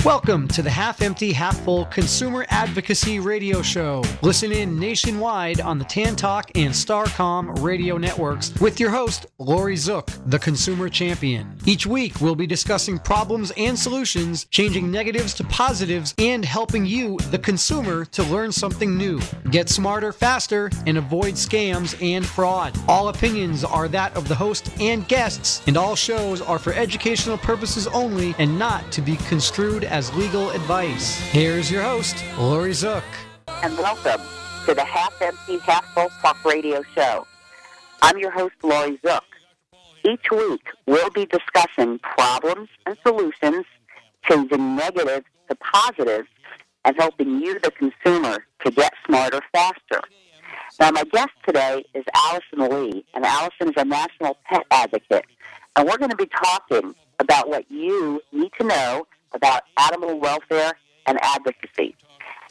Welcome to the Half Empty, Half Full Consumer Advocacy Radio Show. Listen in nationwide on the Tan Talk and Starcom radio networks with your host, Lori Zook, the consumer champion. Each week, we'll be discussing problems and solutions, changing negatives to positives, and helping you, the consumer, to learn something new. Get smarter faster and avoid scams and fraud. All opinions are that of the host and guests, and all shows are for educational purposes only and not to be construed as legal advice. Here's your host, Lori Zook. And welcome to the Half Empty, Half Full Talk Radio Show. I'm your host, Lori Zook. Each week, we'll be discussing problems and solutions, changing negatives to positives, and helping you, the consumer, to get smarter faster. Now, my guest today is Alicyn Leigh, and Alicyn is a national pet advocate. And we're going to be talking about what you need to know about animal welfare and advocacy.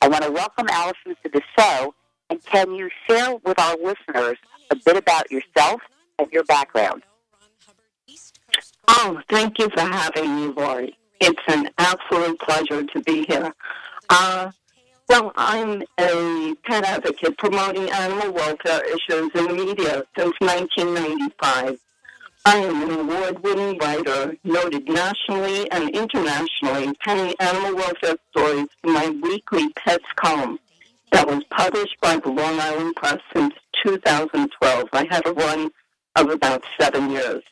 I want to welcome Alicyn to the show, and can you share with our listeners a bit about yourself and your background? Oh, thank you for having me, Lori. It's an absolute pleasure to be here. Well, I'm a pet advocate promoting animal welfare issues in the media since 1995. I am an award-winning writer, noted nationally and internationally, penning animal welfare stories for my weekly Pets column that was published by the Long Island Press since 2012. I had a run of about 7 years.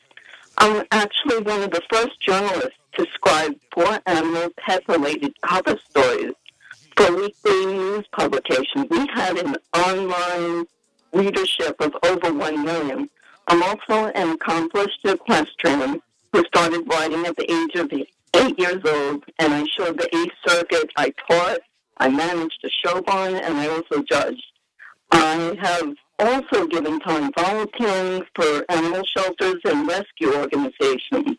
I'm actually one of the first journalists to scribe 4 animal pet-related cover stories for weekly news publications. We had an online readership of over 1 million. I'm also an accomplished equestrian who started riding at the age of 8 years old, and I showed the 8th Circuit. I taught, I managed a show barn, and I also judged. I have also given time volunteering for animal shelters and rescue organizations.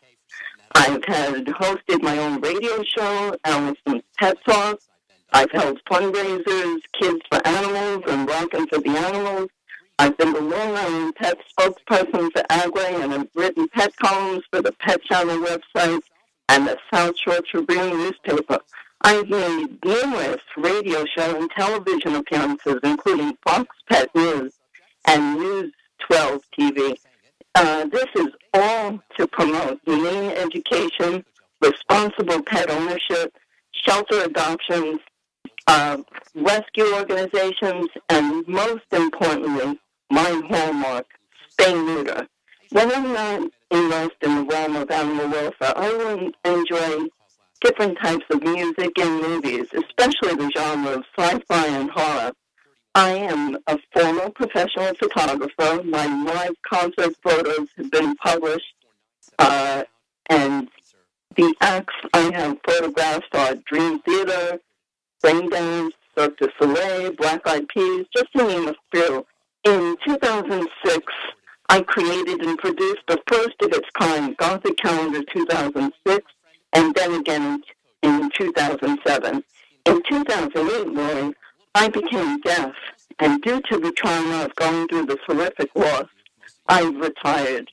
I've hosted my own radio show, Alicyn's Pet Talk. I've held fundraisers, Kids for Animals and Rockin' for the Animals. I've been the Long Island Pet spokesperson for Agway, and I've written pet columns for the Pet Channel website and the South Shore Tribune newspaper. I've made numerous radio show and television appearances, including Fox Pet News and News 12 TV. This is all to promote humane education, responsible pet ownership, shelter adoptions, rescue organizations, and most importantly, my hallmark, spay-neuter. When I'm not immersed in the realm of animal welfare, I will enjoy different types of music and movies, especially the genre of sci-fi and horror. I am a former professional photographer. My live concert photos have been published, and the acts I have photographed are Dream Theater, Braindance, Cirque du Soleil, Black Eyed Peas, just to name a few. In 2006, I created and produced the first of its kind Gothic Calendar 2006, and then again in 2007. In 2008, Lori, I became deaf, and due to the trauma of going through this horrific loss, I retired.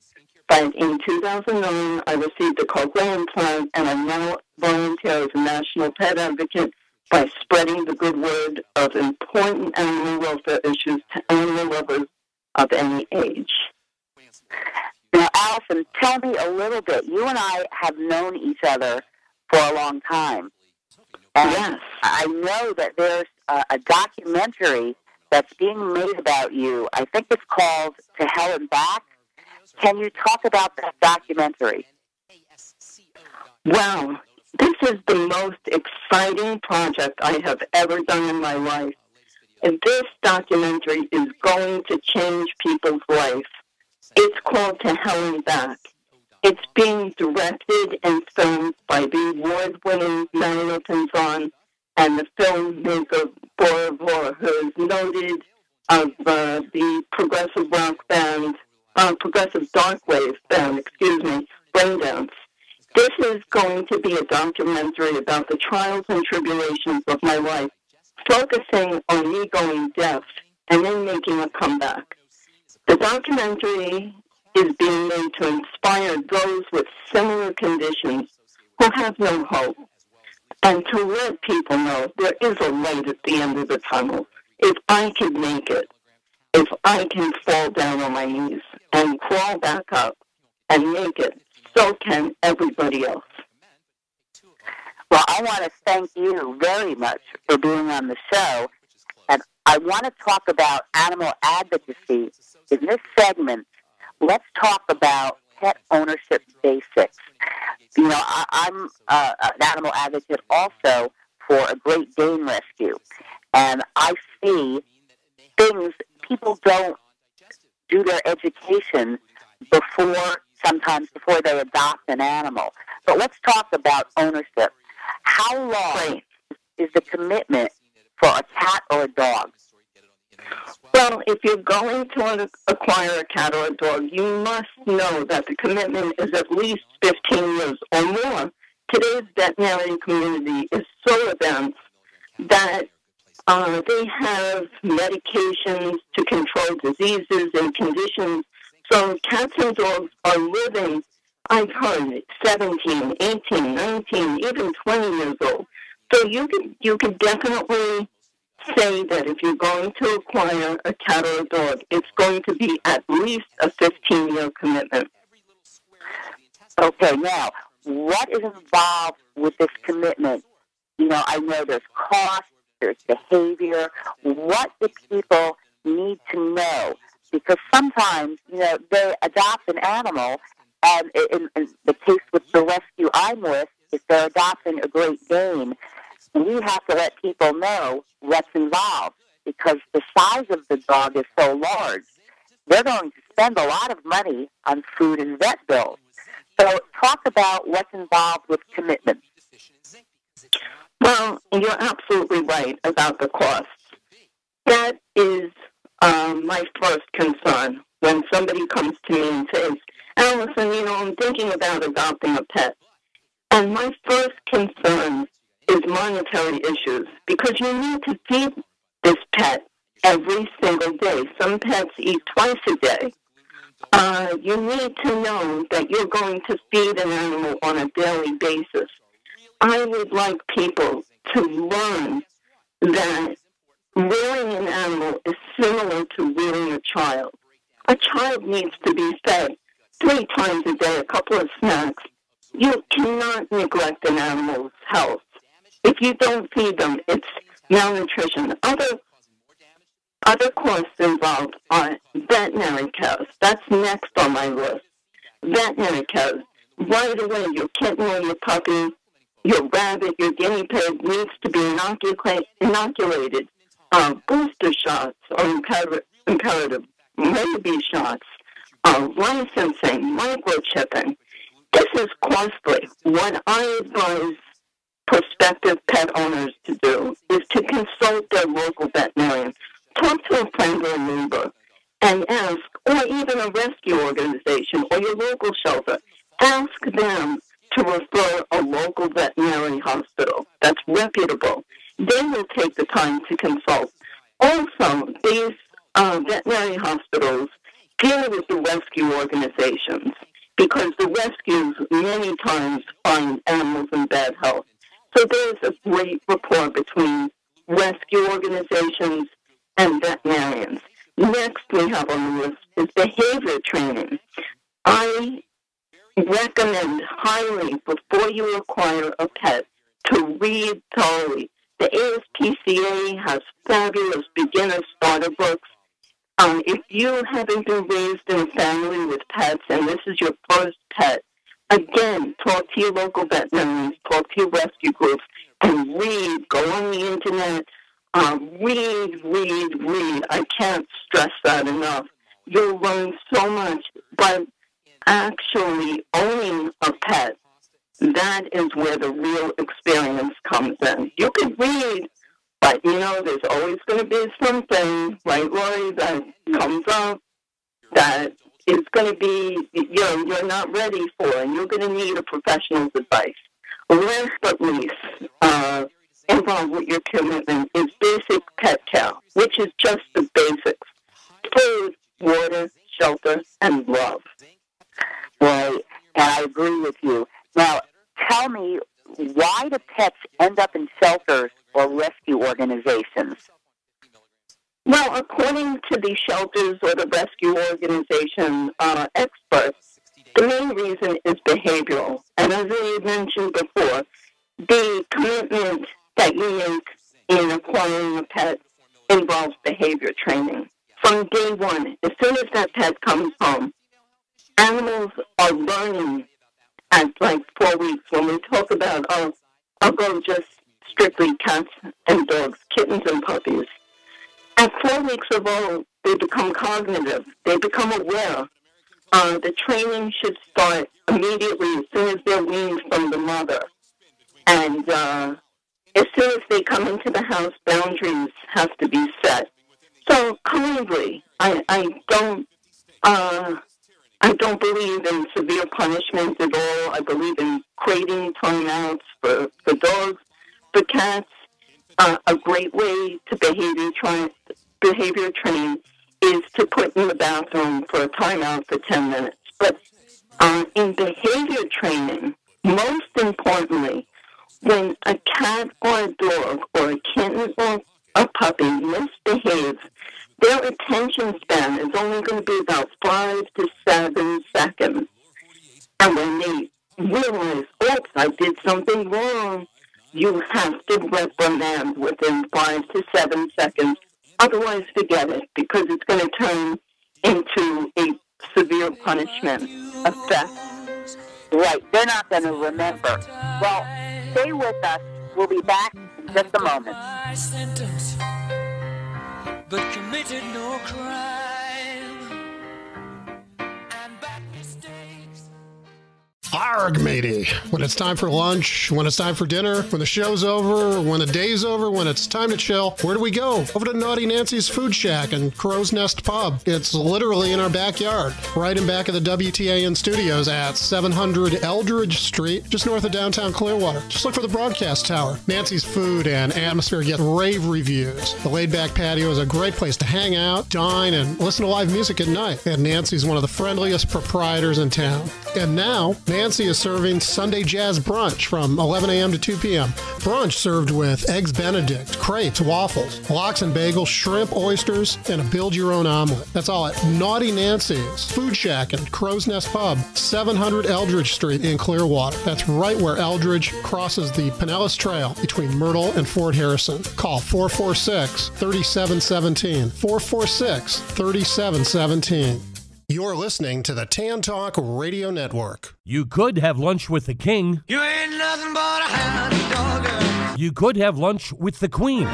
But in 2009, I received a cochlear implant, and I now volunteer as a national pet advocate by spreading the good word of important animal welfare issues to animal lovers of any age. Now, Alicyn, tell me a little bit. You and I have known each other for a long time. And yes. I know that there's a documentary that's being made about you. I think it's called To Hell and Back. Can you talk about that documentary? Wow. This is the most exciting project I have ever done in my life. And this documentary is going to change people's life. It's called To Hell and Back. It's being directed and filmed by the award-winning Marina Pinzon and the filmmaker Bora Bora, who is noted of the progressive rock band, progressive dark wave band, Braindance. This is going to be a documentary about the trials and tribulations of my life, focusing on me going deaf and then making a comeback. The documentary is being made to inspire those with similar conditions who have no hope. and to let people know there is a light at the end of the tunnel. If I can make it, if I can fall down on my knees and crawl back up and make it, so can everybody else. Well, I want to thank you very much for being on the show. And I want to talk about animal advocacy. In this segment, let's talk about pet ownership basics. You know, I'm an animal advocate also for a Great Dane rescue. And I see things, people don't do their education sometimes before they adopt an animal. But let's talk about ownership. How long is the commitment for a cat or a dog? Well, if you're going to acquire a cat or a dog, you must know that the commitment is at least 15 years or more. Today's veterinary community is so advanced that they have medications to control diseases and conditions. So cats and dogs are living, I've heard, 17, 18, 19, even 20 years old. So you can definitely say that if you're going to acquire a cat or a dog, it's going to be at least a 15-year commitment. Okay, now, what is involved with this commitment? You know, I know there's cost, there's behavior. What do people need to know? Because sometimes, you know, they adopt an animal, and in the case with the rescue I'm with, if they're adopting a Great Dane, we have to let people know what's involved, because the size of the dog is so large. They're going to spend a lot of money on food and vet bills. So talk about what's involved with commitment. Well, you're absolutely right about the costs. That is my first concern when somebody comes to me and says, Alicyn, you know, I'm thinking about adopting a pet. And my first concern is monetary issues, because you need to feed this pet every single day. Some pets eat twice a day. You need to know that you're going to feed an animal on a daily basis. I would like people to learn that rearing an animal is similar to rearing a child. A child needs to be fed 3 times a day, a couple of snacks. You cannot neglect an animal's health. If you don't feed them, it's malnutrition. Other costs involved are veterinary cows. That's next on my list. Veterinary cows. Right away, your kitten or your puppy, your rabbit, your guinea pig needs to be inoculated. Booster shots are imperative. Rabies shots, licensing, microchipping. This is costly. What I advise prospective pet owners to do is to consult their local veterinarian. Talk to a friend or a neighbor and ask, or even a rescue organization or your local shelter, ask them to refer a local veterinary hospital that's reputable. They will take the time to consult. Also, these veterinary hospitals deal with the rescue organizations, because the rescues many times find animals in bad health. So there's a great rapport between rescue organizations and veterinarians. Next we have on the list is behavior training. I recommend highly, before you acquire a pet, to read thoroughly. The ASPCA has fabulous beginner starter books. If you haven't been raised in a family with pets and this is your first pet, again, talk to your local veterinarians, talk to your rescue groups, and read. Go on the internet. Read. I can't stress that enough. You'll learn so much, but actually owning a pet, that is where the real experience comes in. You can read, but, you know, there's always going to be something, right, Lori, that comes up that is going to be, you're not ready for, and you're going to need a professional's advice. Last but least, involved with your commitment is basic pet care, which is just the basics. Food, water, shelter, and love. Right, and I agree with you. Now, tell me, why do pets end up in shelters or rescue organizations? Well, according to the shelters or the rescue organization experts, the main reason is behavioral. And as I mentioned before, the commitment that you make in acquiring a pet involves behavior training. From day one, as soon as that pet comes home, animals are learning at like 4 weeks. When we talk about, I'll go just strictly cats and dogs, kittens and puppies. At 4 weeks of old, they become cognitive. They become aware. The training should start immediately as soon as they're weaned from the mother. And as soon as they come into the house, boundaries have to be set. So kindly, I don't believe in severe punishment at all. I believe in creating timeouts for dogs, for cats. A great way to behavior train is to put in the bathroom for a timeout for 10 minutes. But in behavior training, most importantly, when a cat or a dog or a kitten or a puppy misbehaves, their attention span is only going to be about 5 to 7 seconds. And when they realize, oops, I did something wrong, you have to reprimand within 5 to 7 seconds. Otherwise, forget it, because it's going to turn into a severe punishment effect. Right, they're not going to remember. Well, stay with us. We'll be back in just a moment. But committed no crime and bad mistakes. Arg, matey. When it's time for lunch, when it's time for dinner, when the show's over, when the day's over, when it's time to chill, where do we go? Over to Naughty Nancy's Food Shack and Crow's Nest Pub. It's literally in our backyard, right in back of the WTAN studios at 700 Eldridge Street, just north of downtown Clearwater. Just look for the broadcast tower. Nancy's food and atmosphere get rave reviews. The laid-back patio is a great place to hang out, dine, and listen to live music at night. And Nancy's one of the friendliest proprietors in town. And now, Nancy is serving Sunday Jazz Brunch from 11 a.m. to 2 p.m. Brunch served with Eggs Benedict, crepes, waffles, lox and bagels, shrimp, oysters, and a build-your-own omelet. That's all at Naughty Nancy's Food Shack and Crow's Nest Pub, 700 Eldridge Street in Clearwater. That's right where Eldridge crosses the Pinellas Trail between Myrtle and Fort Harrison. Call 446-3717. 446-3717. You're listening to the Tan Talk Radio Network. You could have lunch with the king. You ain't nothing but a hound dog. You could have lunch with the queen.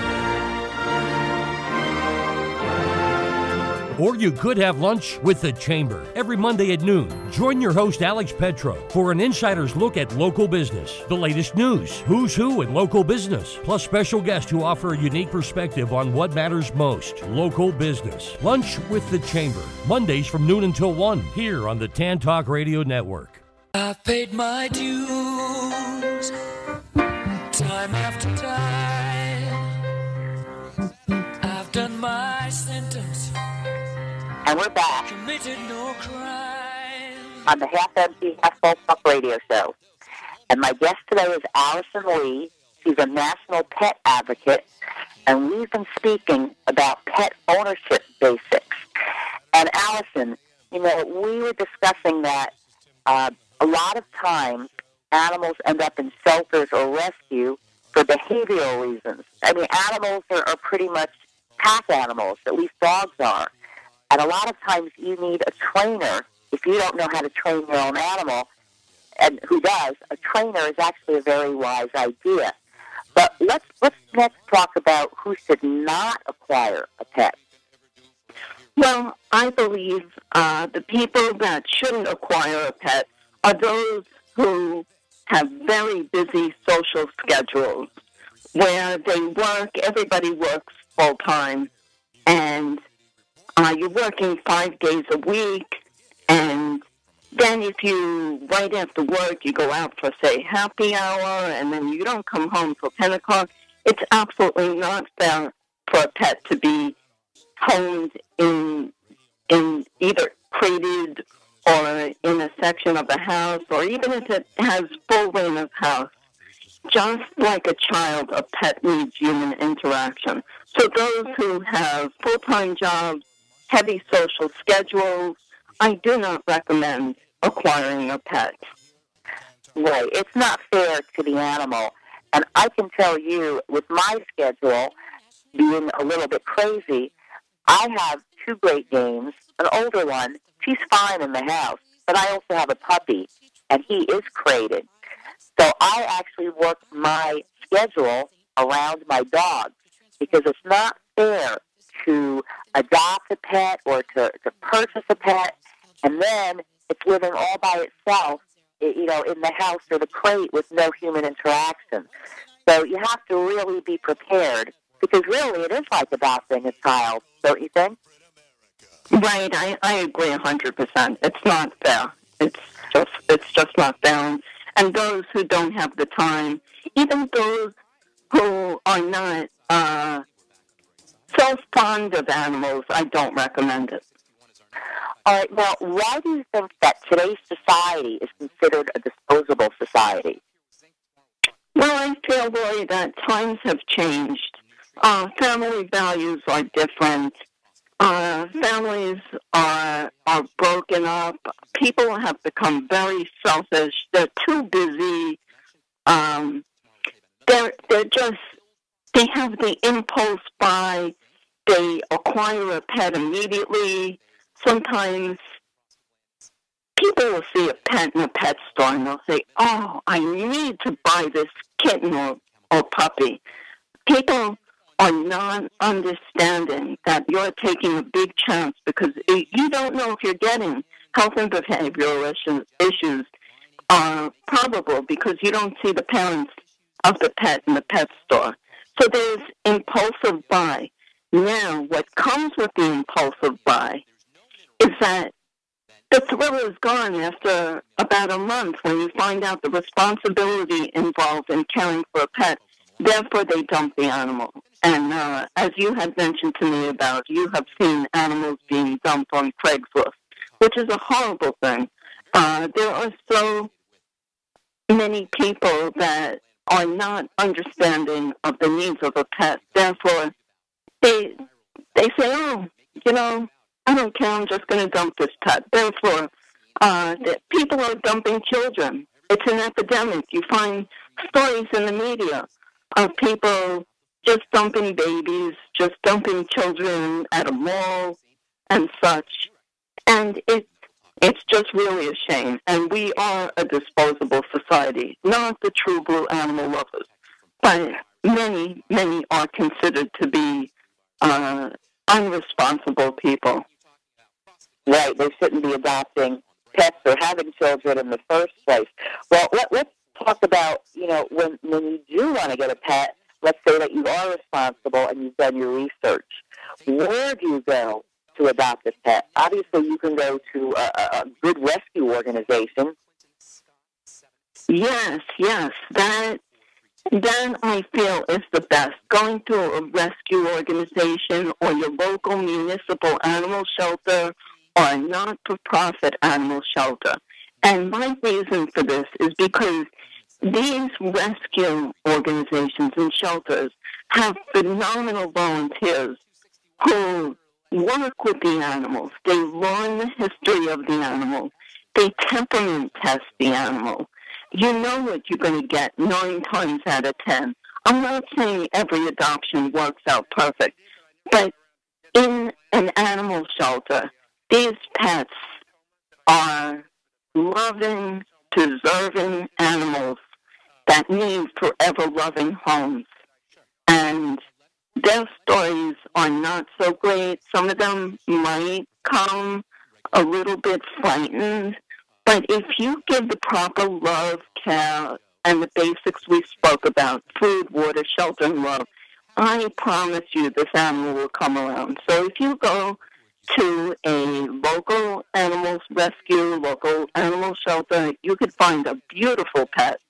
Or you could have lunch with the chamber. Every Monday at noon, join your host Alex Petro for an insider's look at local business, the latest news, who's who in local business, plus special guests who offer a unique perspective on what matters most, local business. Lunch with the chamber, Mondays from noon until 1, here on the Tan Talk Radio Network. I've paid my dues, time after time. I've done my sentence. And we're back Committed no crime. on the Half Empty, Half Full Talk Radio Show. And my guest today is Alicyn Leigh. She's a national pet advocate, and we've been speaking about pet ownership basics. And Alicyn, you know, we were discussing that a lot of times animals end up in shelters or rescue for behavioral reasons. I mean, animals are pretty much pack animals, at least dogs are. And a lot of times you need a trainer. If you don't know how to train your own animal, and who does, a trainer is actually a very wise idea. But let's next talk about who should not acquire a pet. Well, I believe the people that shouldn't acquire a pet are those who have very busy social schedules where they work, everybody works full-time, and you're working 5 days a week, and then if you, right after work, you go out for, say, happy hour, and then you don't come home till 10 o'clock, it's absolutely not fair for a pet to be honed in either crated or in a section of the house, or even if it has full reign of house. just like a child, a pet needs human interaction. So those who have full-time jobs, heavy social schedules, I do not recommend acquiring a pet. Right. It's not fair to the animal. And I can tell you, with my schedule being a little bit crazy, I have two Great Danes, an older one. She's fine in the house. But I also have a puppy, and he is crated. So I actually work my schedule around my dogs because it's not fair to adopt a pet or to purchase a pet, and then it's living all by itself, in the house or the crate with no human interaction. So you have to really be prepared because really it is like adopting a child, don't you think? Right, I agree 100%. It's not fair. It's just not fair. And those who don't have the time, even those who are not so fond of animals, I don't recommend it. All right, now, why do you think that today's society is considered a disposable society? Well, I feel, Lori, that times have changed. Family values are different. Families are broken up. People have become very selfish. They're too busy. They have the impulse buy. They acquire a pet immediately. Sometimes people will see a pet in a pet store and they'll say, "Oh, I need to buy this kitten or puppy." People are not understanding that you're taking a big chance because you don't know if you're getting health and behavioral issues are probable because you don't see the parents of the pet in the pet store. So there's impulsive buy. Now, what comes with the impulsive buy is that the thrill is gone after about a month when you find out the responsibility involved in caring for a pet. Therefore, they dump the animal. And as you had mentioned to me about, you have seen animals being dumped on Craigslist, which is a horrible thing. There are so many people that are not understanding of the needs of a pet. Therefore, they say, "Oh, I don't care, I'm just going to dump this pet." Therefore, people are dumping children. It's an epidemic. You find stories in the media of people just dumping babies, just dumping children at a mall and such. And it's just really a shame. And we are a disposable society, not the true blue animal lovers. But many, many are considered to be unresponsible people. Right, they shouldn't be adopting pets or having children in the first place. Well, let's talk about, when you do want to get a pet, let's say that you are responsible and you've done your research. Where do you go to adopt a pet? Obviously, you can go to a good rescue organization. Yes, that I feel is the best. Going to a rescue organization or your local municipal animal shelter or a not-for-profit animal shelter. And my reason for this is because these rescue organizations and shelters have phenomenal volunteers who work with the animals. They learn the history of the animal. They temperament test the animal. You know what you're going to get 9 times out of 10. I'm not saying every adoption works out perfect, but in an animal shelter, these pets are loving, deserving animals that need forever loving homes. And their stories are not so great. Some of them might come a little bit frightened, but if you give the proper love, care, and the basics we spoke about, food, water, shelter, and love, I promise you this animal will come around. So if you go to a local animals rescue, local animal shelter, you could find a beautiful pet.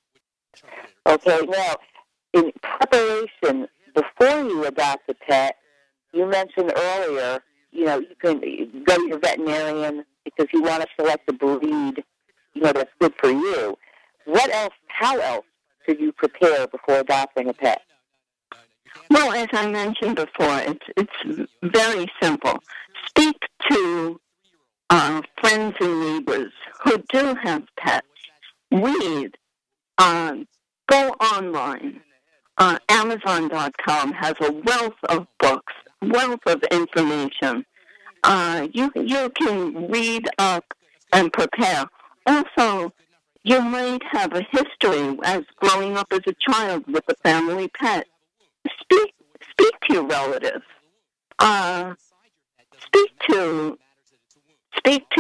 Okay, now, in preparation, before you adopt a pet, you mentioned earlier, you can go to your veterinarian because you want to select a breed, that's good for you. What else, how else should you prepare before adopting a pet? Well, as I mentioned before, it's very simple. Speak to friends and neighbors who do have pets. Read. Go online. Amazon.com has a wealth of books, wealth of information. You can read up and prepare. Also, you might have a history as growing up as a child with a family pet. Speak to your relatives. Speak to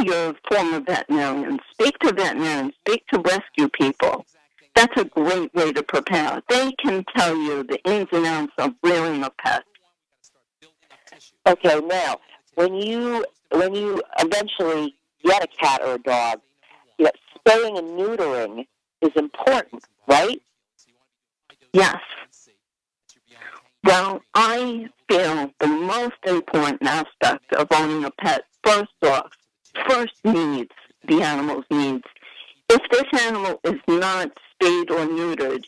your former veterinarians. Speak to veterinarians. Speak to rescue people. That's a great way to prepare. They can tell you the ins and outs of rearing a pet. Okay, now, when you eventually get a cat or a dog, spaying and neutering is important, right? Yes. Well, I feel the most important aspect of owning a pet, first needs, the animal's needs. If this animal is not spayed or neutered,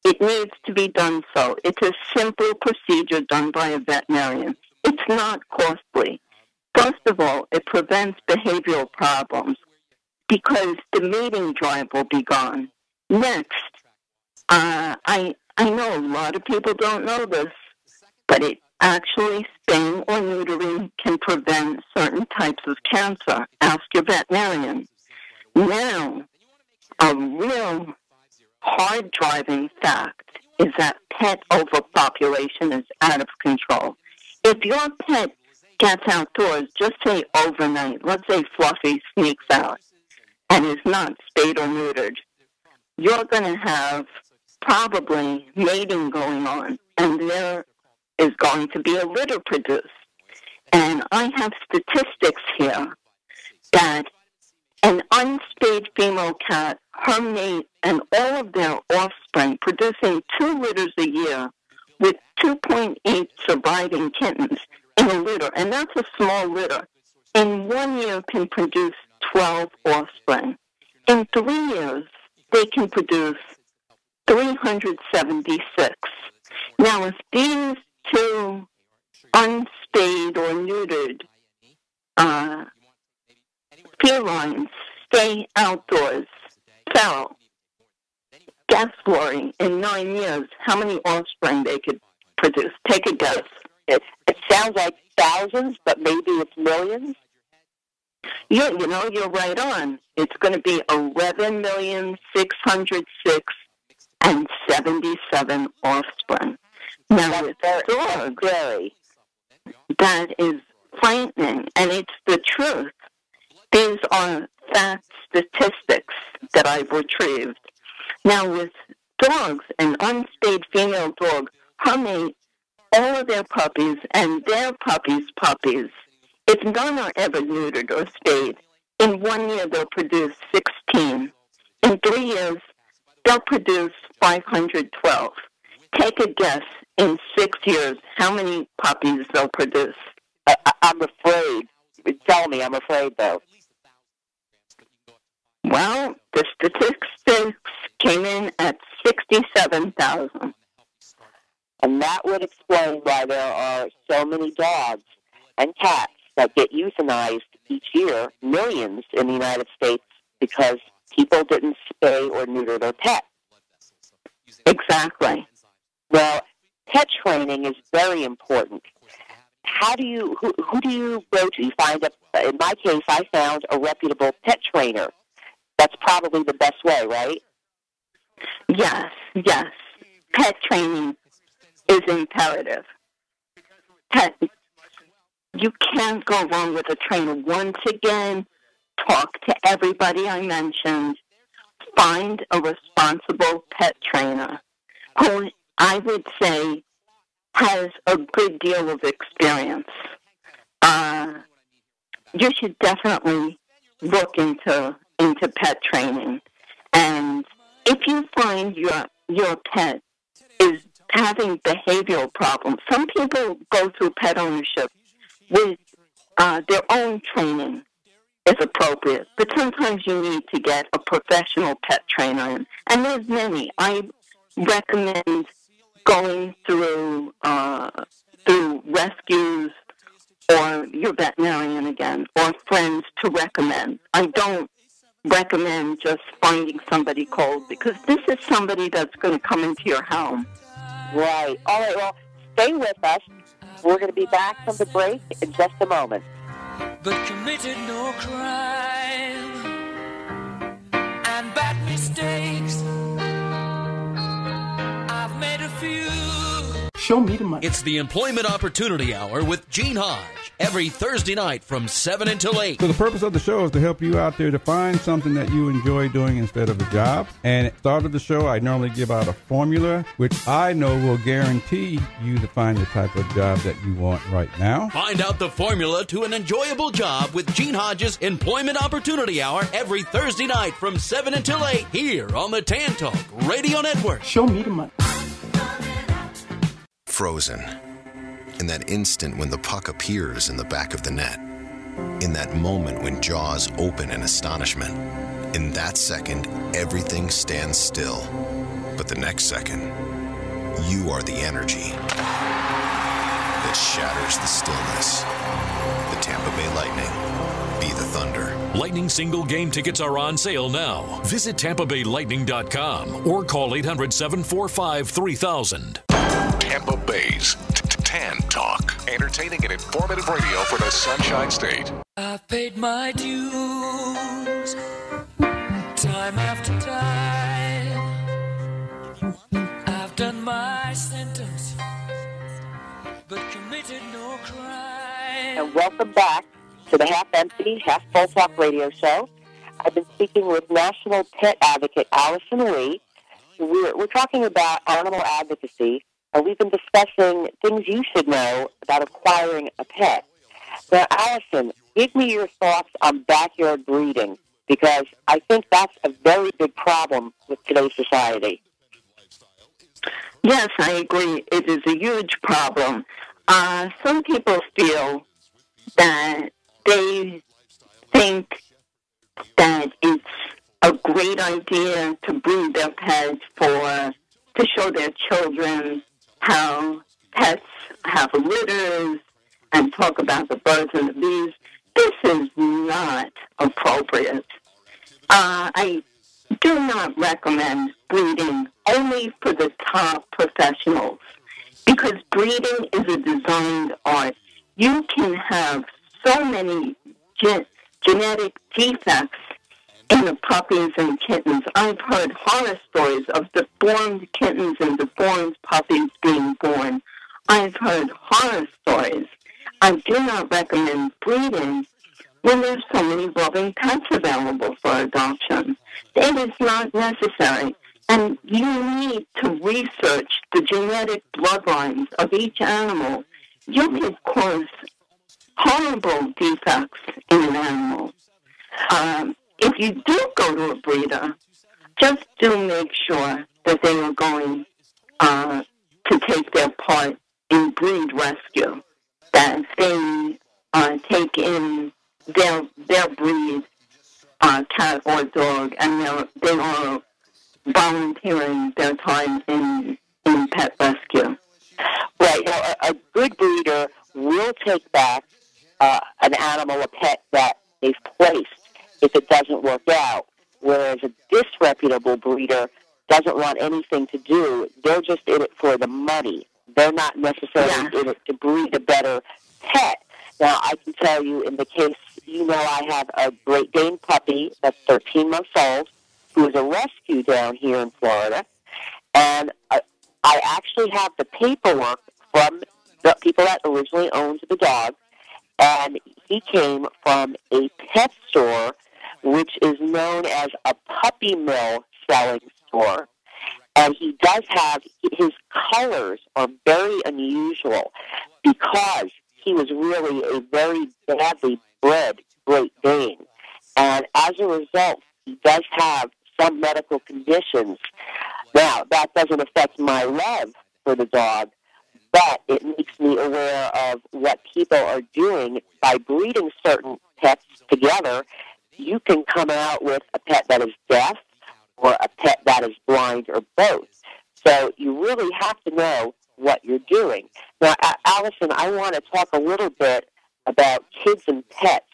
it needs to be done so. It's a simple procedure done by a veterinarian. It's not costly. First of all, it prevents behavioral problems because the mating drive will be gone. Next, I know a lot of people don't know this, but it actually, spaying or neutering can prevent certain types of cancer. Ask your veterinarian. Now, a real hard-driving fact is that pet overpopulation is out of control. If your pet gets outdoors, just say overnight, let's say Fluffy sneaks out and is not spayed or neutered, you're going to have probably mating going on, and there is going to be a litter produced. And I have statistics here that an unspayed female cat, her mate, and all of their offspring producing 2 litters a year with 2.8 surviving kittens in a litter, and that's a small litter, in 1 year can produce 12 offspring. In 3 years, they can produce 376. Now, if these 2 unspayed or neutered felines stay outdoors, feral, guess, Lori, in 9 years, how many offspring they could produce? Take a guess. It sounds like thousands, but maybe it's millions. You know, you're right on. It's going to be 11,606,077 offspring. Now, with dogs, that is frightening, and it's the truth. These are fact statistics that I've retrieved. Now, with dogs, an unspayed female dog, her mate, all of their puppies, and their puppies' puppies, if none are ever neutered or spayed, in 1 year they'll produce 16. In 3 years, they'll produce 512. Take a guess, in 6 years, how many puppies they'll produce. I'm afraid. Tell me, I'm afraid, though. Well, the statistics came in at 67,000. And that would explain why there are so many dogs and cats that get euthanized each year, millions in the United States, because people didn't spay or neuter their pet. Exactly. Well, pet training is very important. Who do you go to? You find in my case, I found a reputable pet trainer. That's probably the best way, right? Yes. Pet training is imperative. You can't go wrong with a trainer. Once again, talk to everybody I mentioned. Find a responsible pet trainer who I would say has a good deal of experience. You should definitely look into pet training. And if you find your pet is having behavioral problems, some people go through pet ownership with their own training is appropriate, but sometimes you need to get a professional pet trainer in. And there's many. I recommend going through rescues or your veterinarian again, or friends to recommend. I don't recommend just finding somebody cold, because this is somebody that's going to come into your home. Right. All right, well, stay with us. We're going to be back from the break in just a moment. But committed no crime and bad mistakes. I've made a few. Show me the money. It's the Employment Opportunity Hour with Gene Hodge every Thursday night from 7 until 8. So the purpose of the show is to help you out there to find something that you enjoy doing instead of a job. And at the start of the show, I normally give out a formula, which I know will guarantee you to find the type of job that you want right now. Find out the formula to an enjoyable job with Gene Hodge's Employment Opportunity Hour every Thursday night from 7 until 8 here on the Tan Talk Radio Network. Show me the money. Frozen. In that instant when the puck appears in the back of the net. In that moment when jaws open in astonishment. In that second, everything stands still. But the next second, you are the energy that shatters the stillness. The Tampa Bay Lightning. Be the Thunder. Lightning single game tickets are on sale now. Visit TampaBayLightning.com or call 800-745-3000. Tampa Bay's Tan Talk. Entertaining and informative radio for the Sunshine State. I've paid my dues time after time. I've done my sentence, but committed no crime. And welcome back to the Half Empty, Half Full Talk radio show. I've been speaking with National Pet Advocate Alicyn Leigh. We're talking about animal advocacy, and we've been discussing things you should know about acquiring a pet. Now, Alicyn, give me your thoughts on backyard breeding, because I think that's a very big problem with today's society. Yes, I agree. It is a huge problem. Some people feel that they think that it's a great idea to breed their pets to show their children how pets have litters and talk about the birds and the bees. This is not appropriate. I do not recommend breeding only for the top professionals, because breeding is a designed art. You can have so many genetic defects in the puppies and kittens. I've heard horror stories of deformed kittens and deformed puppies being born. I've heard horror stories. I do not recommend breeding when there's so many loving pets available for adoption. It is not necessary. And you need to research the genetic bloodlines of each animal. You could cause horrible defects in an animal. If you do go to a breeder, just do make sure that they are going to take their part in breed rescue, that they take in their breed, cat or dog, and they are volunteering their time in pet rescue. Right. Now, a good breeder will take back an animal, a pet that they've placed if it doesn't work out, whereas a disreputable breeder doesn't want anything to do. They're just in it for the money. They're not necessarily in it to breed a better pet. Now, I can tell you, in the case, I have a Great Dane puppy that's 13 months old, who is a rescue down here in Florida, and I actually have the paperwork from the people that originally owned the dog, and he came from a pet store, which is known as a puppy mill selling store. And he does have, his colors are very unusual because he was really a very badly bred Great Dane. And as a result, he does have some medical conditions. Now, that doesn't affect my love for the dog, but it makes me aware of what people are doing by breeding certain pets together. You can come out with a pet that is deaf or a pet that is blind or both. So you really have to know what you're doing. Now, Alicyn, I want to talk a little bit about kids and pets.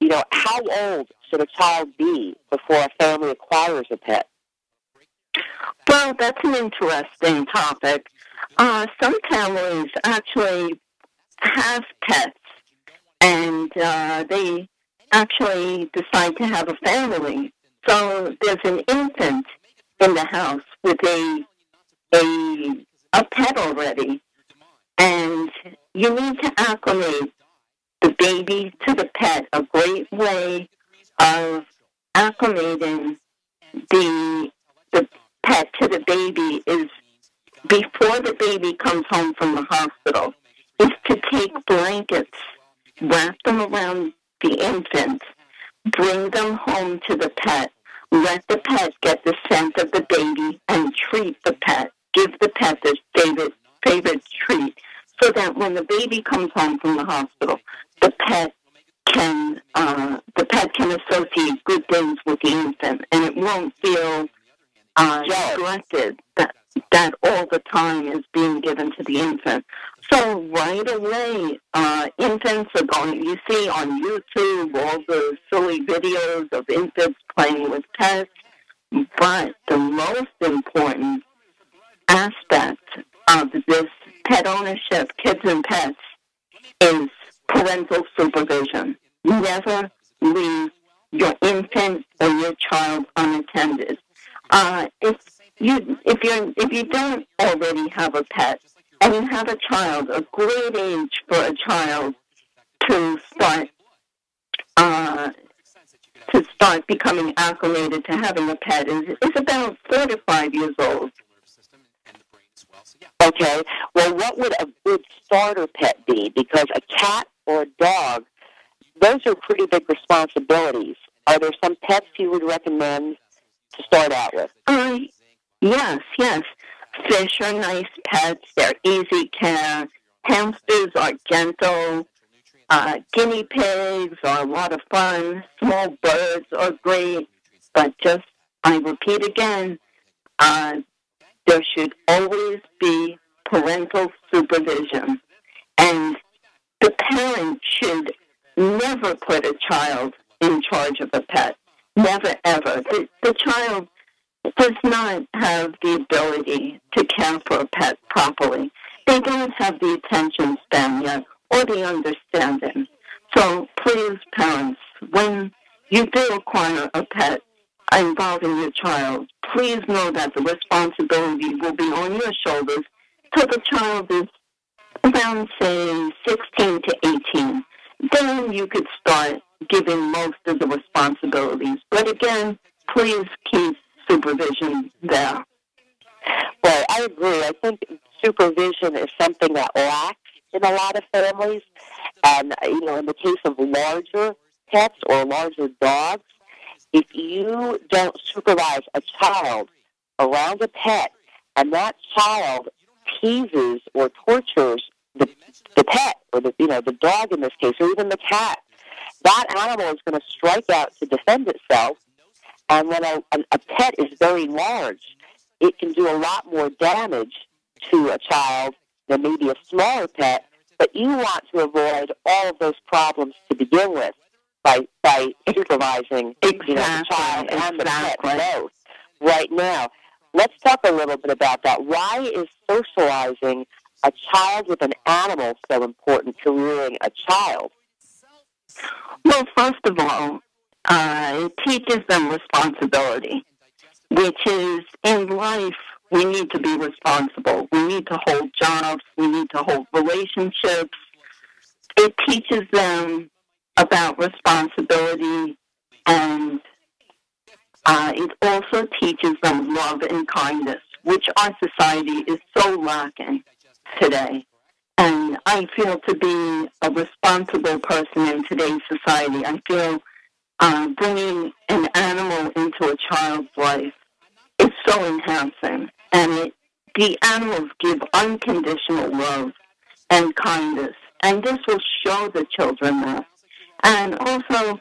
You know, how old should a child be before a family acquires a pet? Well, that's an interesting topic. Some families actually have pets, and they actually decide to have a family. So there's an infant in the house with a pet already, and you need to acclimate the baby to the pet. A great way of acclimating the pet to the baby is, before the baby comes home from the hospital, is to take blankets, wrap them around the infant, bring them home to the pet, let the pet get the scent of the baby, and treat the pet. Give the pet the favorite treat, so that when the baby comes home from the hospital, the pet can associate good things with the infant, and it won't feel neglected that all the time is being given to the infant. So right away, infants are going, you see on YouTube all the silly videos of infants playing with pets, but the most important aspect of this pet ownership, kids and pets, is parental supervision. Never leave your infant or your child unattended. If you don't already have a pet and you have a child, a great age for a child to start becoming acclimated to having a pet is about 4 to 5 years old. Okay. Well, what would a good starter pet be? Because a cat or a dog, those are pretty big responsibilities. Are there some pets you would recommend to start out with? Yes. Fish are nice pets. They're easy care. Hamsters are gentle. Guinea pigs are a lot of fun. Small birds are great. But I repeat again, there should always be parental supervision. And the parent should never put a child in charge of a pet. Never, ever. The child does not have the ability to care for a pet properly. They don't have the attention span yet or the understanding. So please, parents, when you do acquire a pet involving your child, please know that the responsibility will be on your shoulders till the child is around, say, 16 to 18. Then you could start giving most of the responsibilities. But again, please keep supervision there. Well, I agree. I think supervision is something that lacks in a lot of families. And, in the case of larger pets or larger dogs, if you don't supervise a child around a pet and that child teases or tortures the pet or the dog in this case, or even the cat, that animal is going to strike out to defend itself. And when a pet is very large, it can do a lot more damage to a child than maybe a smaller pet. But you want to avoid all of those problems to begin with by supervising the child and the pet both. Right now, let's talk a little bit about that. Why is socializing a child with an animal so important to rearing a child? Well, first of all, it teaches them responsibility, which is, in life, we need to be responsible. We need to hold jobs. We need to hold relationships. It teaches them about responsibility, and it also teaches them love and kindness, which our society is so lacking today. And I feel to be a responsible person in today's society, I feel bringing an animal into a child's life is so enhancing. And the animals give unconditional love and kindness. And this will show the children that. And also,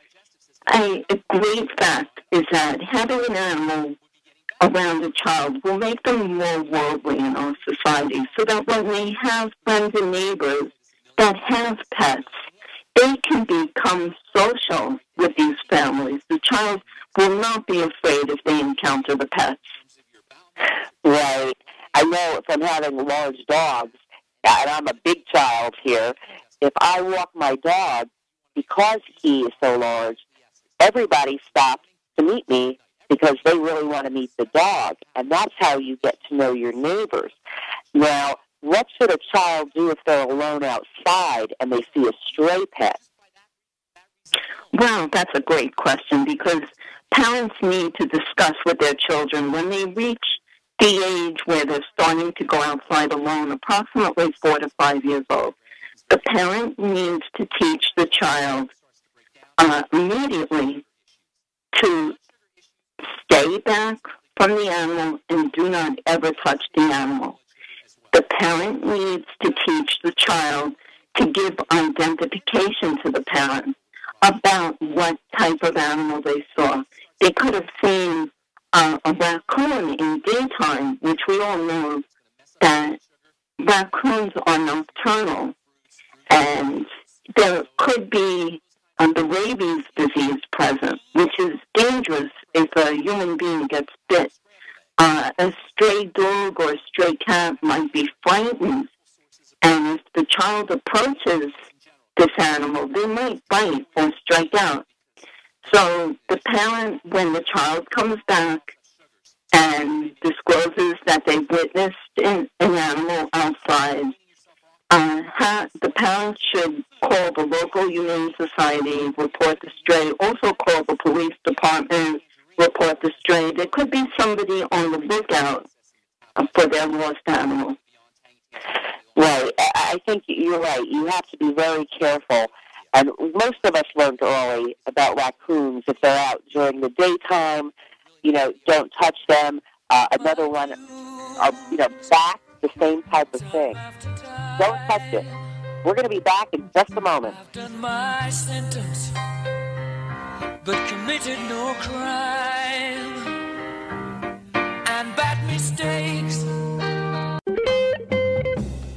a great fact is that having an animal around a child will make them more worldly in our society, so that when they have friends and neighbors that have pets, they can become social with these families. The child will not be afraid if they encounter the pets. Right. I know from having large dogs, and I'm a big child here, if I walk my dog, because he is so large, everybody stops to meet me because they really want to meet the dog. And that's how you get to know your neighbors. Now, what should a child do if they're alone outside and they see a stray pet? Well, that's a great question, because parents need to discuss with their children when they reach the age where they're starting to go outside alone, approximately 4 to 5 years old. The parent needs to teach the child immediately to stay back from the animal and do not ever touch the animal. The parent needs to teach the child to give identification to the parent about what type of animal they saw. They could have seen a raccoon in daytime, which we all know that raccoons are nocturnal, and there could be the rabies disease present, which is dangerous if a human being gets bit. A stray dog or a stray cat might be frightened, and if the child approaches this animal, they might bite or strike out. So the parent, when the child comes back and discloses that they witnessed an animal outside, the parent should call the local humane society, report the stray, also call the police department, report the stray. There could be somebody on the lookout for their lost animal. Right. I think you're right. You have to be very careful. And most of us learned early about raccoons. If they're out during the daytime, don't touch them. Another one, bats, the same type of thing. Don't touch it. We're going to be back in just a moment. I've done my sentence, but committed no crime and bad mistakes.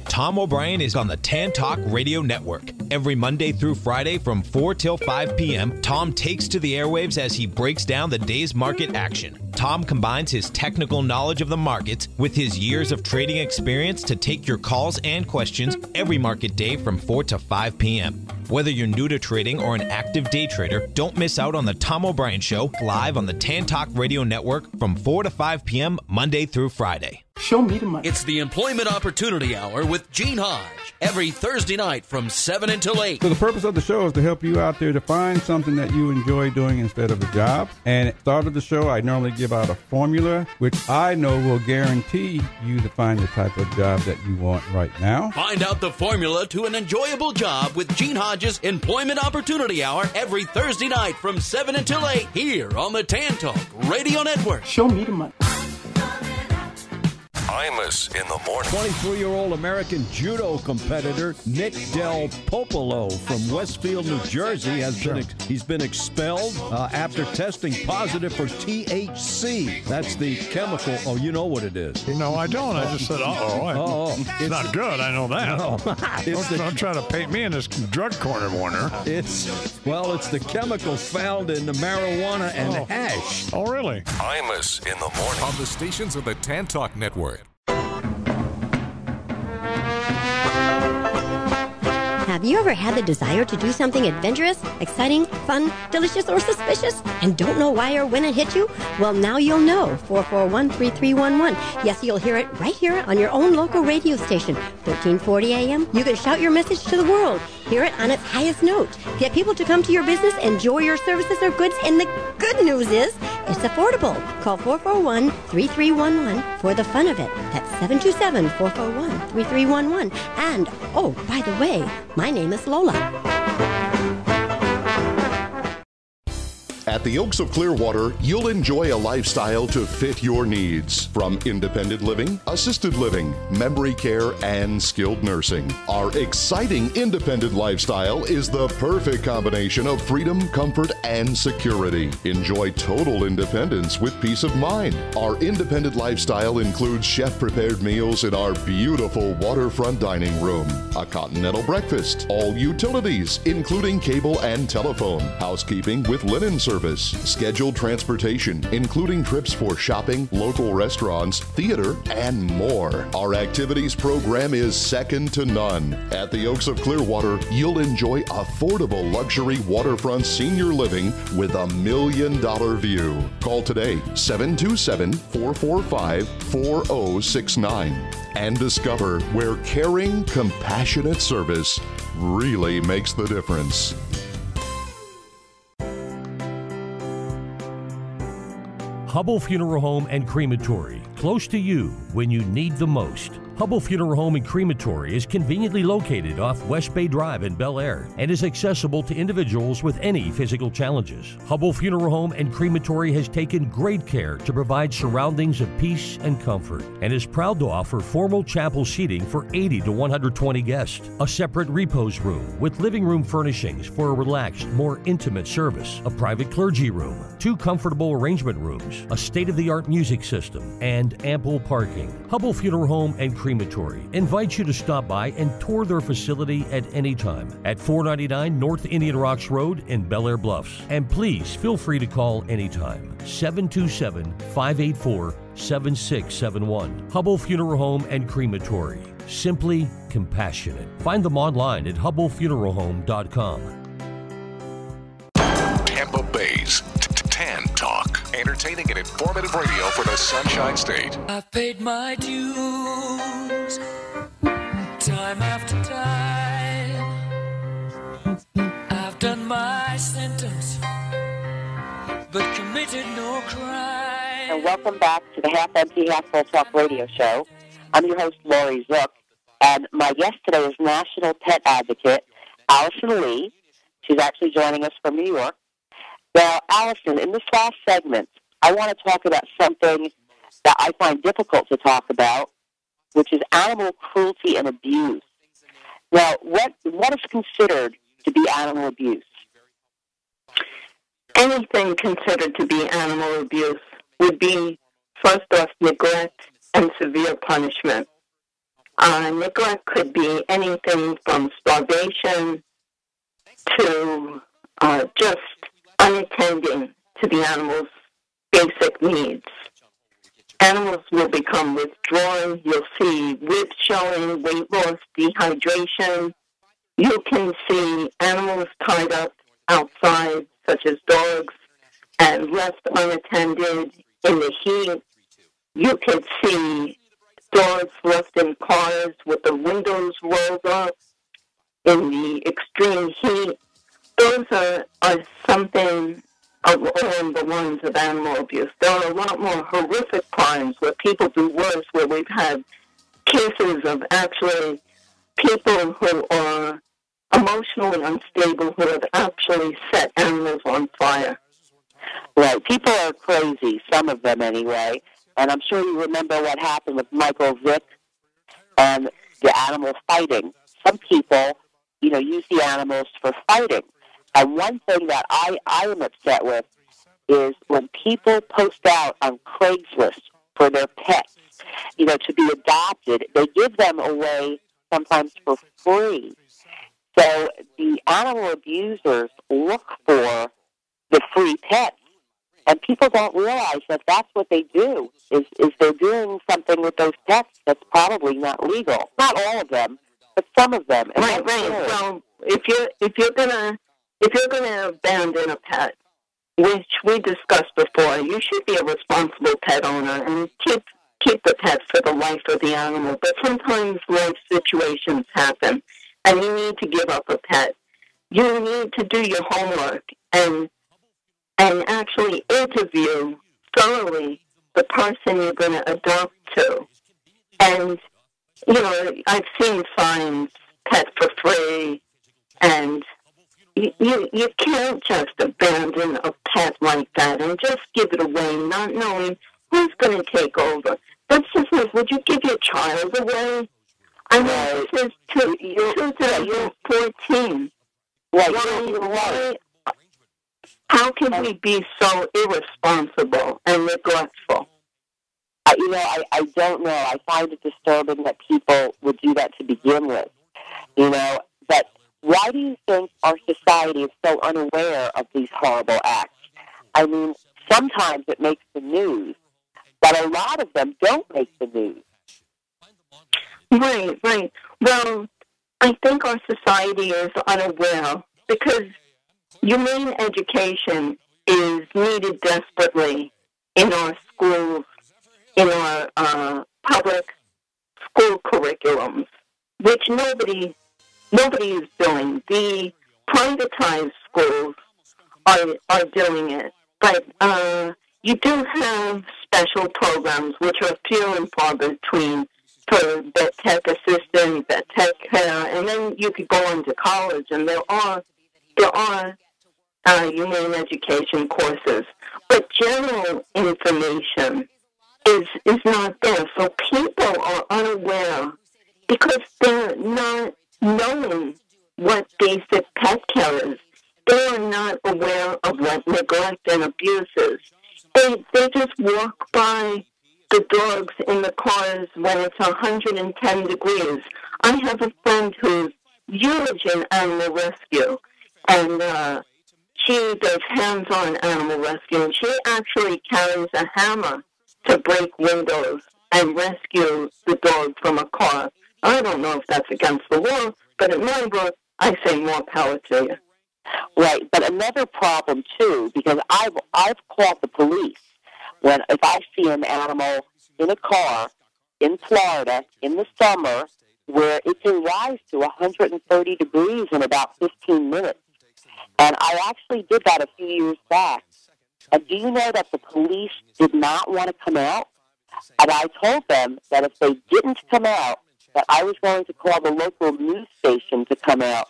Tom O'Brien is on the Tan Talk Radio Network. Every Monday through Friday from 4 till 5 p.m., Tom takes to the airwaves as he breaks down the day's market action. Tom combines his technical knowledge of the markets with his years of trading experience to take your calls and questions every market day from 4 to 5 p.m. Whether you're new to trading or an active day trader, don't miss out on the Tom O'Brien Show live on the Tan Talk Radio Network from 4 to 5 p.m. Monday through Friday. Show me the money. It's the Employment Opportunity Hour with Gene Hodge every Thursday night from 7 until 8. So the purpose of the show is to help you out there to find something that you enjoy doing instead of a job. And at the start of the show, I normally give out a formula, which I know will guarantee you to find the type of job that you want right now. Find out the formula to an enjoyable job with Gene Hodge's Employment Opportunity Hour every Thursday night from 7 until 8 here on the Tan Talk Radio Network. Show me the money. Imus in the morning. 23-year-old American judo competitor Nick Del Popolo from Westfield, New Jersey he's been expelled after testing positive for THC. That's the chemical. Oh, you know what it is. No, I don't. I just said, it's not good. I know that. No. Don't try to paint me in this drug corner, Warner. It's the chemical found in the marijuana and hash. Oh, really? Imus in the morning. On the stations of the Tan Talk Network. Have you ever had the desire to do something adventurous, exciting, fun, delicious, or suspicious, and don't know why or when it hit you? Well, now you'll know. 441-3311. Yes, you'll hear it right here on your own local radio station. 1340 AM. You can shout your message to the world. Hear it on its highest note. Get people to come to your business, enjoy your services or goods, and the good news is it's affordable. Call 441-3311 for the fun of it. That's 727-441-3311. And, oh, by the way, my name is Lola. At the Oaks of Clearwater, you'll enjoy a lifestyle to fit your needs. From independent living, assisted living, memory care, and skilled nursing. Our exciting independent lifestyle is the perfect combination of freedom, comfort, and security. Enjoy total independence with peace of mind. Our independent lifestyle includes chef-prepared meals in our beautiful waterfront dining room, a continental breakfast, all utilities, including cable and telephone, housekeeping with linen service, scheduled transportation, including trips for shopping, local restaurants, theater, and more. Our activities program is second to none. At the Oaks of Clearwater, you'll enjoy affordable luxury waterfront senior living with $1 million view. Call today, 727-445-4069, and discover where caring, compassionate service really makes the difference. Hubble Funeral Home and Crematory, close to you when you need the most. Hubble Funeral Home and Crematory is conveniently located off West Bay Drive in Bel Air and is accessible to individuals with any physical challenges. Hubble Funeral Home and Crematory has taken great care to provide surroundings of peace and comfort and is proud to offer formal chapel seating for 80 to 120 guests, a separate repose room with living room furnishings for a relaxed, more intimate service, a private clergy room, 2 comfortable arrangement rooms, a state-of-the-art music system, and ample parking. Hubble Funeral Home and Crematory invites you to stop by and tour their facility at any time at 499 North Indian Rocks Road in Bel Air Bluffs. And please feel free to call anytime. 727-584-7671. Hubble Funeral Home and Crematory. Simply compassionate. Find them online at hubblefuneralhome.com. Tampa Bay's Tan Talk. Entertaining and informative radio for the Sunshine State. I've paid my dues time after time. I've done my sentence, but committed no crime. And welcome back to the Half Empty, Half Full Talk radio show. I'm your host, Laurie Zook, and my guest today is National Pet Advocate Alicyn Leigh. She's actually joining us from New York. Now, Alicyn, in this last segment, I want to talk about something that I find difficult to talk about, which is animal cruelty and abuse. Now, what is considered to be animal abuse? Anything considered to be animal abuse would be, first off, neglect and severe punishment. Neglect could be anything from starvation to just unattending to the animal's basic needs. Animals will become withdrawn. You'll see ribs showing, weight loss, dehydration. You can see animals tied up outside, such as dogs, and left unattended in the heat. You can see dogs left in cars with the windows rolled up in the extreme heat. Those are something along the lines of animal abuse. There are a lot more horrific crimes where people do worse, where we've had cases of actually people who are emotionally unstable who have actually set animals on fire. Right. People are crazy, some of them anyway. And I'm sure you remember what happened with Michael Vick and the animal fighting. Some people, use the animals for fighting. And one thing that I am upset with is when people post out on Craigslist for their pets, to be adopted, they give them away sometimes for free. So the animal abusers look for the free pets, and people don't realize that that's what they do, is they're doing something with those pets that's probably not legal. Not all of them, but some of them. And right. Well, if you're gonna abandon a pet, which we discussed before, you should be a responsible pet owner and keep the pet for the life of the animal. But sometimes life situations happen, and you need to give up a pet. You need to do your homework and actually interview thoroughly the person you're going to adopt to. And, I've seen signs, pet for free, and you can't just abandon a pet like that and just give it away, not knowing who's going to take over. That's just like, would you give your child away? I mean, this is 2014. Why? How can we be so irresponsible and neglectful? I don't know. I find it disturbing that people would do that to begin with. But why do you think our society is so unaware of these horrible acts? I mean, sometimes it makes the news, but a lot of them don't make the news. Right. Well, I think our society is unaware because humane education is needed desperately in our schools, in our public school curriculums, which nobody is doing. The privatized schools are doing it, but you do have special programs which are few and far between for vet tech assistant, vet tech care, and then you could go on to college, and there are humane education courses, but general information is not there. So people are unaware because they're not knowing what basic pet care is. They are not aware of what neglect and abuse is. They just walk by the dogs in the cars when it's 110 degrees. I have a friend who's huge in animal rescue, and she does hands-on animal rescue, and she actually carries a hammer to break windows and rescue the dog from a car. I don't know if that's against the law, but in my book, I say more power to you. Right, but another problem too, because I've called the police if I see an animal in a car in Florida in the summer where it can rise to 130 degrees in about 15 minutes. And I actually did that a few years back. And do you know that the police did not want to come out? And I told them that if they didn't come out, that I was going to call the local news station to come out.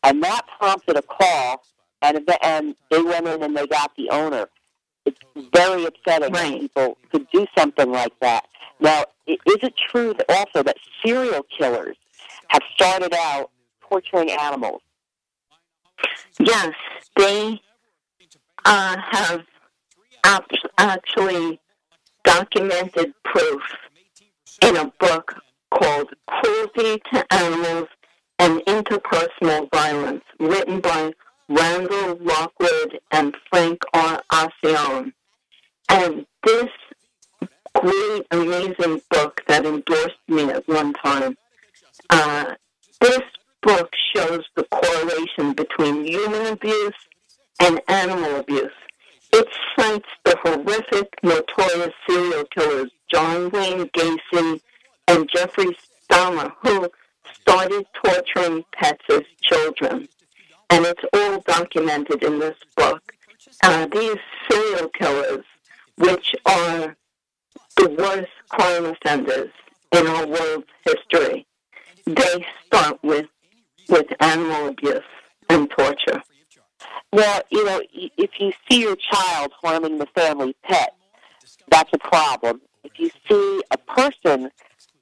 And that prompted a call, and they went in and they got the owner. It's very upsetting that people could do something like that. Now, is it true that also that serial killers have started out torturing animals? Yes, they have actually documented proof in a book called Cruelty to Animals and Interpersonal Violence, written by Randall Lockwood and Frank R. Ossione. And this great, amazing book that endorsed me at one time, this book shows the correlation between human abuse and animal abuse. It cites the horrific, notorious serial killers John Wayne Gacy and Jeffrey Dahmer, who started torturing pets as children. And it's all documented in this book. These serial killers, which are the worst crime offenders in our world's history, they start with animal abuse and torture. Well, if you see your child harming the family pet, that's a problem. If you see a person,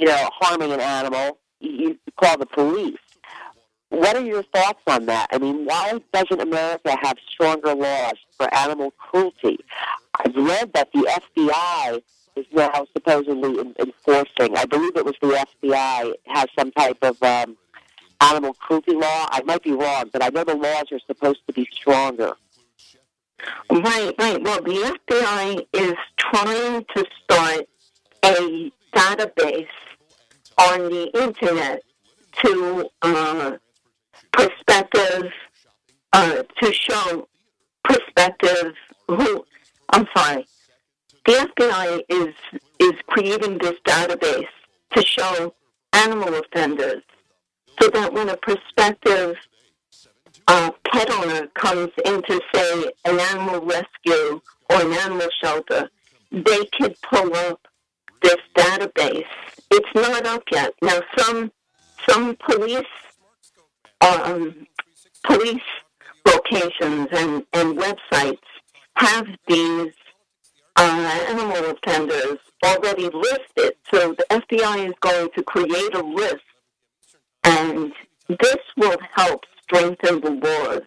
harming an animal, you call the police. What are your thoughts on that? I mean, why doesn't America have stronger laws for animal cruelty? I've read that the FBI is now supposedly enforcing, I believe it was the FBI, has some type of animal cruelty law. I might be wrong, but I know the laws are supposed to be stronger. Right. Well, the FBI is trying to start a database on the Internet to to show prospective the FBI is creating this database to show animal offenders so that when a prospective pet owner comes into, say, an animal rescue or an animal shelter, they could pull up this database. It's not up yet. Now, some police publications and websites have these animal offenders already listed. So the FBI is going to create a list, and this will help strengthen the laws.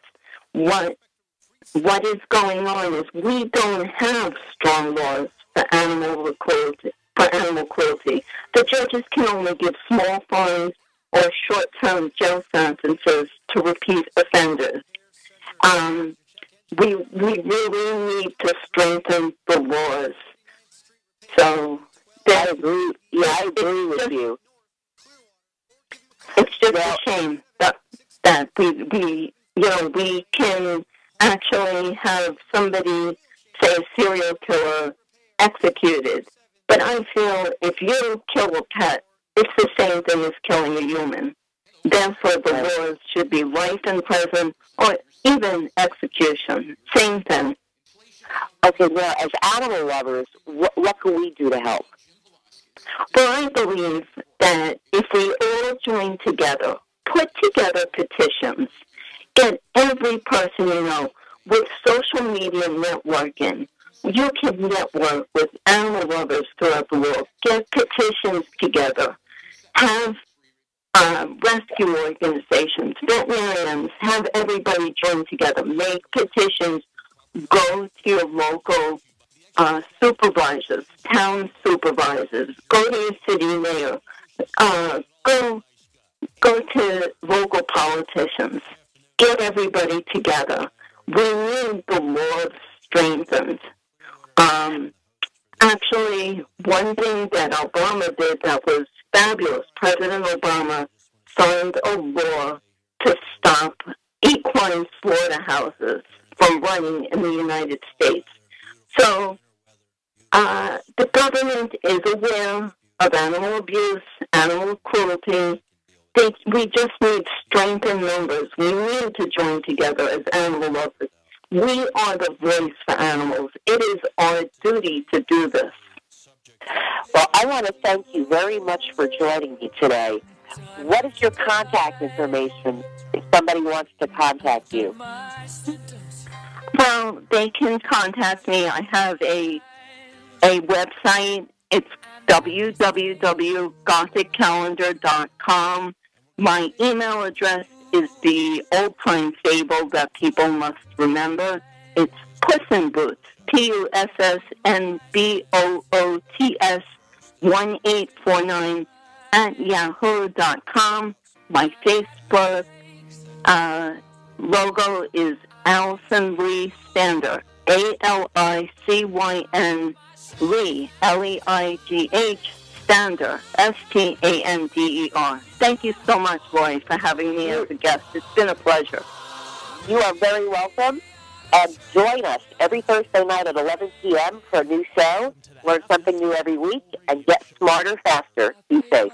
What is going on is we don't have strong laws for animal cruelty. The judges can only give small fines or short-term jail sentences to repeat offenders. We really need to strengthen the laws. So I agree. Yeah, I agree with you. It's just a shame that we can actually have somebody, say a serial killer, executed. But I feel if you kill a pet, it's the same thing as killing a human. Therefore, the laws should be life in prison or even execution. Same thing. Okay, now, as animal lovers, what can we do to help? Well, I believe that if we all join together, put together petitions, get every person you know with social media networking. You can network with animal lovers throughout the world. Get petitions together. Have rescue organizations, veterinarians, have everybody join together. Make petitions. Go to your local supervisors, town supervisors. Go to your city mayor. Go to local politicians. Get everybody together. We need the laws strengthened. Actually, one thing that Obama did that was fabulous, President Obama signed a law to stop equine slaughterhouses from running in the United States. So the government is aware of animal abuse, animal cruelty. We just need strength in numbers. We need to join together as animal lovers. We are the voice for animals. It is our duty to do this. Well, I want to thank you very much for joining me today. What is your contact information if somebody wants to contact you? Well, they can contact me. I have a website. It's www.gothiccalendar.com. My email address is the old-time fable that people must remember. It's Puss in Boots, PUSSNBOOTS 1849 at yahoo.com. My Facebook logo is Alicyn Leigh Stander, ALICYN Leigh, LEIGH Stander, STANDER. Thank you so much, Roy, for having me as a guest. It's been a pleasure. You are very welcome. And join us every Thursday night at 11 p.m. for a new show. Learn something new every week and get smarter faster. Be safe.